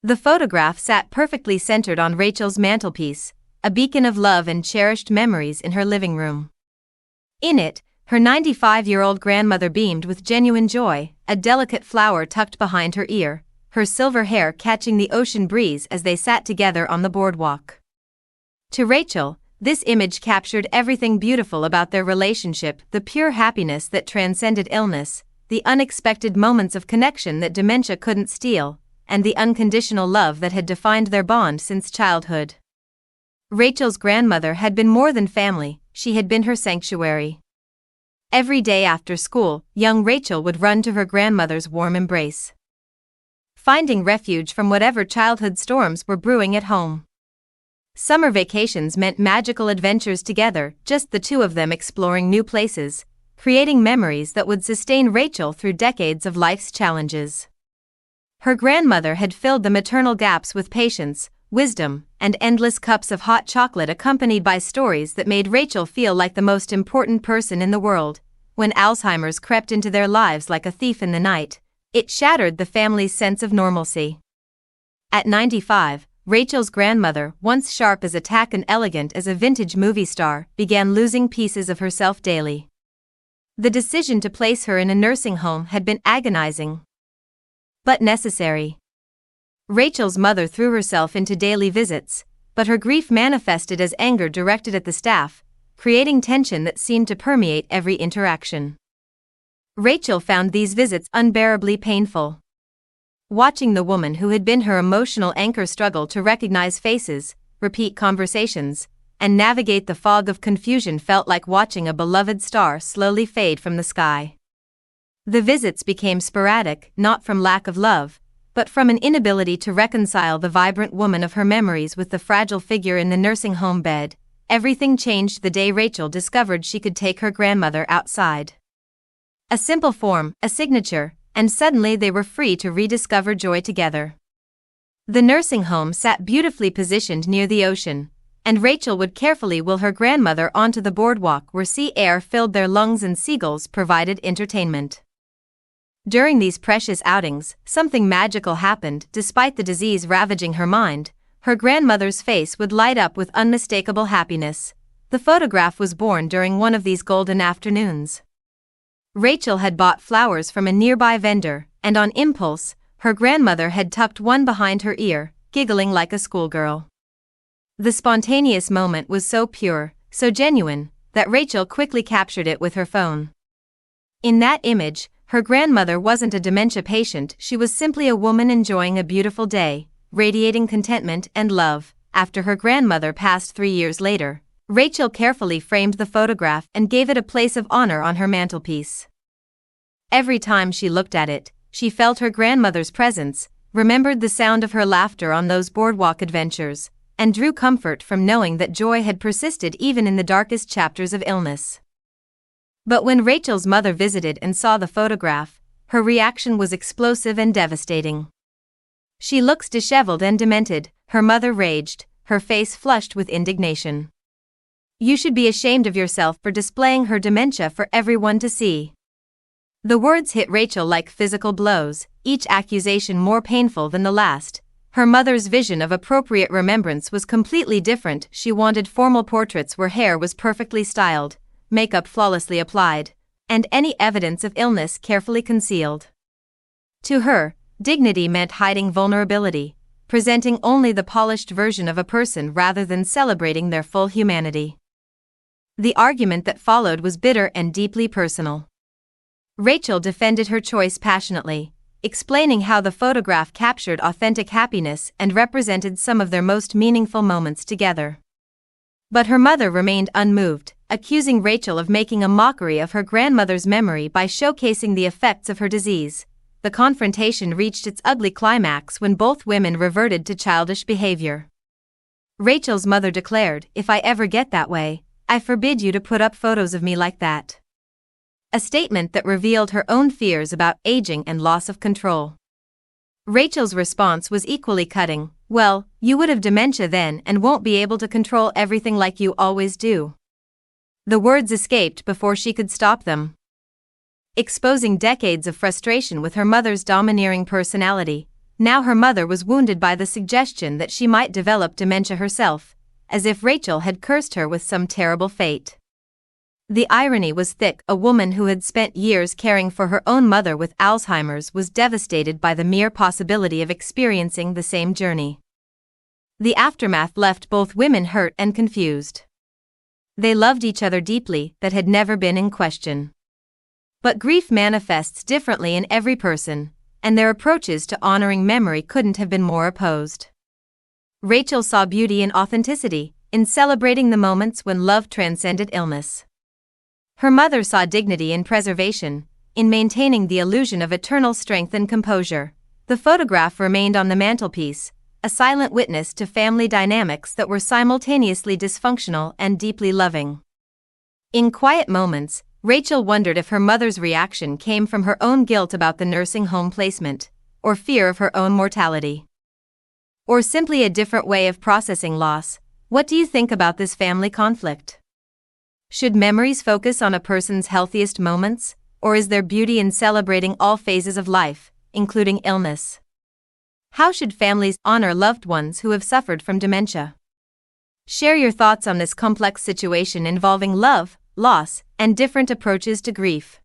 The photograph sat perfectly centered on Rachel's mantelpiece, a beacon of love and cherished memories in her living room. In it, her 95-year-old grandmother beamed with genuine joy, a delicate flower tucked behind her ear, her silver hair catching the ocean breeze as they sat together on the boardwalk. To Rachel, this image captured everything beautiful about their relationship: the pure happiness that transcended illness, the unexpected moments of connection that dementia couldn't steal, and the unconditional love that had defined their bond since childhood. Rachel's grandmother had been more than family, she had been her sanctuary. Every day after school, young Rachel would run to her grandmother's warm embrace, finding refuge from whatever childhood storms were brewing at home. Summer vacations meant magical adventures together, just the two of them exploring new places, creating memories that would sustain Rachel through decades of life's challenges. Her grandmother had filled the maternal gaps with patience, wisdom, and endless cups of hot chocolate, accompanied by stories that made Rachel feel like the most important person in the world. When Alzheimer's crept into their lives like a thief in the night, it shattered the family's sense of normalcy. At 95, Rachel's grandmother, once sharp as a tack and elegant as a vintage movie star, began losing pieces of herself daily. The decision to place her in a nursing home had been agonizing, but necessary. Rachel's mother threw herself into daily visits, but her grief manifested as anger directed at the staff, creating tension that seemed to permeate every interaction. Rachel found these visits unbearably painful. Watching the woman who had been her emotional anchor struggle to recognize faces, repeat conversations, and navigate the fog of confusion felt like watching a beloved star slowly fade from the sky. The visits became sporadic, not from lack of love, but from an inability to reconcile the vibrant woman of her memories with the fragile figure in the nursing home bed. Everything changed the day Rachel discovered she could take her grandmother outside. A simple form, a signature, and suddenly they were free to rediscover joy together. The nursing home sat beautifully positioned near the ocean, and Rachel would carefully wheel her grandmother onto the boardwalk where sea air filled their lungs and seagulls provided entertainment. During these precious outings, something magical happened. Despite the disease ravaging her mind, her grandmother's face would light up with unmistakable happiness. The photograph was born during one of these golden afternoons. Rachel had bought flowers from a nearby vendor, and on impulse, her grandmother had tucked one behind her ear, giggling like a schoolgirl. The spontaneous moment was so pure, so genuine, that Rachel quickly captured it with her phone. In that image, her grandmother wasn't a dementia patient, she was simply a woman enjoying a beautiful day, radiating contentment and love. After her grandmother passed 3 years later, Rachel carefully framed the photograph and gave it a place of honor on her mantelpiece. Every time she looked at it, she felt her grandmother's presence, remembered the sound of her laughter on those boardwalk adventures, and drew comfort from knowing that joy had persisted even in the darkest chapters of illness. But when Rachel's mother visited and saw the photograph, her reaction was explosive and devastating. "She looks disheveled and demented," her mother raged, her face flushed with indignation. "You should be ashamed of yourself for displaying her dementia for everyone to see." The words hit Rachel like physical blows, each accusation more painful than the last. Her mother's vision of appropriate remembrance was completely different. She wanted formal portraits where hair was perfectly styled, makeup flawlessly applied, and any evidence of illness carefully concealed. To her, dignity meant hiding vulnerability, presenting only the polished version of a person rather than celebrating their full humanity. The argument that followed was bitter and deeply personal. Rachel defended her choice passionately, explaining how the photograph captured authentic happiness and represented some of their most meaningful moments together. But her mother remained unmoved, accusing Rachel of making a mockery of her grandmother's memory by showcasing the effects of her disease. The confrontation reached its ugly climax when both women reverted to childish behavior. Rachel's mother declared, "If I ever get that way, I forbid you to put up photos of me like that." A statement that revealed her own fears about aging and loss of control. Rachel's response was equally cutting. "Well, you would have dementia then and won't be able to control everything like you always do." The words escaped before she could stop them, exposing decades of frustration with her mother's domineering personality. Now her mother was wounded by the suggestion that she might develop dementia herself, as if Rachel had cursed her with some terrible fate. The irony was thick. A woman who had spent years caring for her own mother with Alzheimer's was devastated by the mere possibility of experiencing the same journey. The aftermath left both women hurt and confused. They loved each other deeply, that had never been in question. But grief manifests differently in every person, and their approaches to honoring memory couldn't have been more opposed. Rachel saw beauty in authenticity, in celebrating the moments when love transcended illness. Her mother saw dignity in preservation, in maintaining the illusion of eternal strength and composure. The photograph remained on the mantelpiece, a silent witness to family dynamics that were simultaneously dysfunctional and deeply loving. In quiet moments, Rachel wondered if her mother's reaction came from her own guilt about the nursing home placement, or fear of her own mortality, or simply a different way of processing loss. What do you think about this family conflict? Should memories focus on a person's healthiest moments, or is there beauty in celebrating all phases of life, including illness? How should families honor loved ones who have suffered from dementia? Share your thoughts on this complex situation involving love, loss, and different approaches to grief.